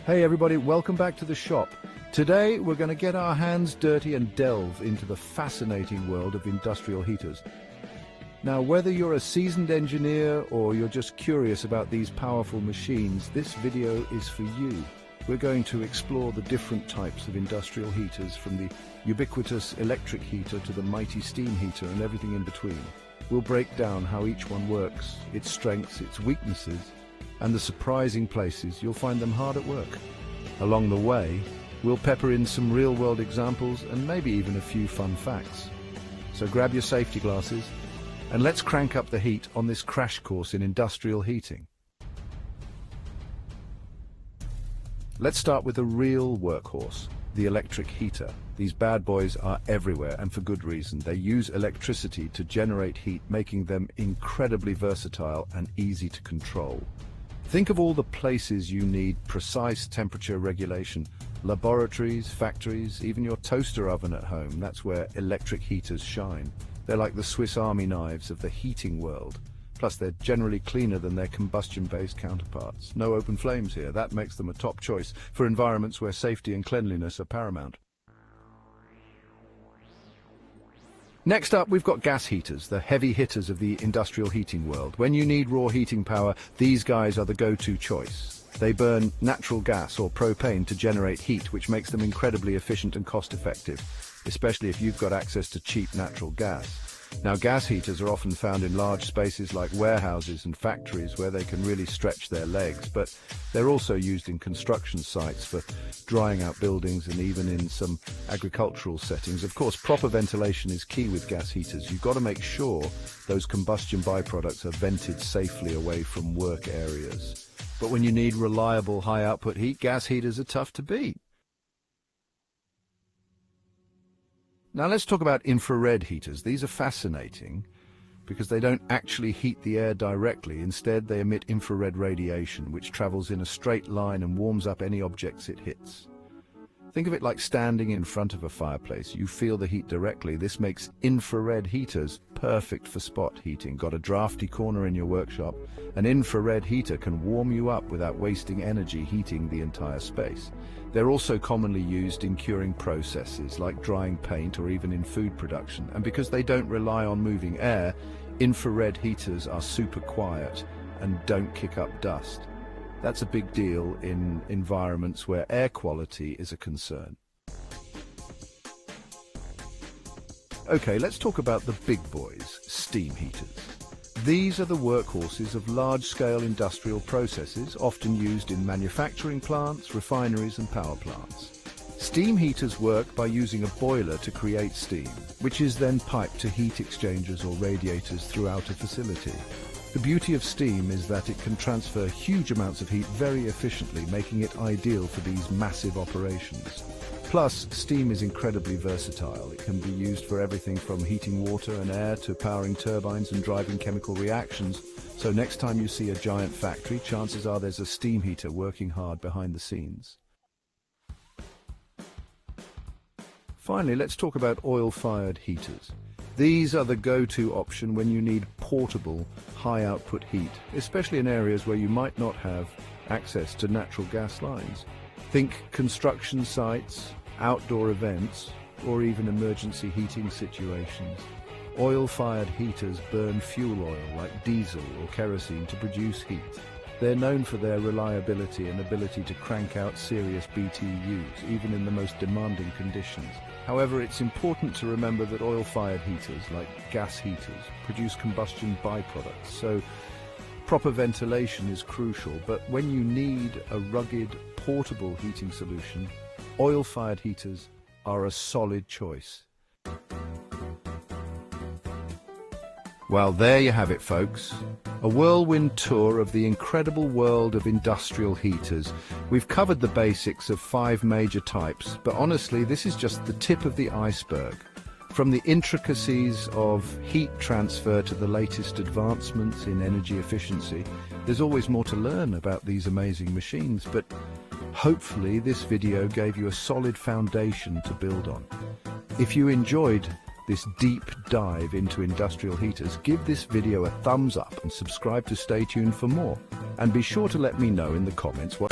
Hey everybody, welcome back to the shop. Today we're going to get our hands dirty and delve into the fascinating world of industrial heaters. Now, whether you're a seasoned engineer or you're just curious about these powerful machines, this video is for you. We're going to explore the different types of industrial heaters, from the ubiquitous electric heater to the mighty steam heater and everything in between. We'll break down how each one works, its strengths, its weaknesses, and the surprising places you'll find them hard at work. Along the way, we'll pepper in some real-world examples and maybe even a few fun facts. So grab your safety glasses and let's crank up the heat on this crash course in industrial heating. Let's start with a real workhorse, the electric heater. These bad boys are everywhere, and for good reason. They use electricity to generate heat, making them incredibly versatile and easy to control. Think of all the places you need precise temperature regulation. Laboratories, factories, even your toaster oven at home. That's where electric heaters shine. They're like the Swiss Army knives of the heating world. Plus, they're generally cleaner than their combustion-based counterparts. No open flames here. That makes them a top choice for environments where safety and cleanliness are paramount. Next up, we've got gas heaters, the heavy hitters of the industrial heating world. When you need raw heating power, these guys are the go-to choice. They burn natural gas or propane to generate heat, which makes them incredibly efficient and cost-effective, especially if you've got access to cheap natural gas. Now, gas heaters are often found in large spaces like warehouses and factories where they can really stretch their legs, but they're also used in construction sites for drying out buildings and even in some agricultural settings. Of course, proper ventilation is key with gas heaters. You've got to make sure those combustion byproducts are vented safely away from work areas. But when you need reliable high-output heat, gas heaters are tough to beat. Now let's talk about infrared heaters. These are fascinating because they don't actually heat the air directly. Instead, they emit infrared radiation, which travels in a straight line and warms up any objects it hits. Think of it like standing in front of a fireplace. You feel the heat directly. This makes infrared heaters perfect for spot heating. Got a drafty corner in your workshop? An infrared heater can warm you up without wasting energy heating the entire space. They're also commonly used in curing processes like drying paint or even in food production. And because they don't rely on moving air, infrared heaters are super quiet and don't kick up dust. That's a big deal in environments where air quality is a concern. Okay, let's talk about the big boys, steam heaters. These are the workhorses of large-scale industrial processes, often used in manufacturing plants, refineries and power plants. Steam heaters work by using a boiler to create steam, which is then piped to heat exchangers or radiators throughout a facility. The beauty of steam is that it can transfer huge amounts of heat very efficiently, making it ideal for these massive operations. Plus, steam is incredibly versatile. It can be used for everything from heating water and air to powering turbines and driving chemical reactions. So next time you see a giant factory, chances are there's a steam heater working hard behind the scenes. Finally, let's talk about oil-fired heaters. These are the go-to option when you need portable, high-output heat, especially in areas where you might not have access to natural gas lines. Think construction sites, outdoor events, or even emergency heating situations. Oil-fired heaters burn fuel oil like diesel or kerosene to produce heat. They're known for their reliability and ability to crank out serious BTUs, even in the most demanding conditions. However, it's important to remember that oil-fired heaters, like gas heaters, produce combustion byproducts, so proper ventilation is crucial. But when you need a rugged, portable heating solution, oil-fired heaters are a solid choice. Well, there you have it, folks. A whirlwind tour of the incredible world of industrial heaters. We've covered the basics of 5 major types, but honestly, this is just the tip of the iceberg. From the intricacies of heat transfer to the latest advancements in energy efficiency, there's always more to learn about these amazing machines, but hopefully this video gave you a solid foundation to build on. If you enjoyed this deep dive into industrial heaters, give this video a thumbs up and subscribe to stay tuned for more. And be sure to let me know in the comments what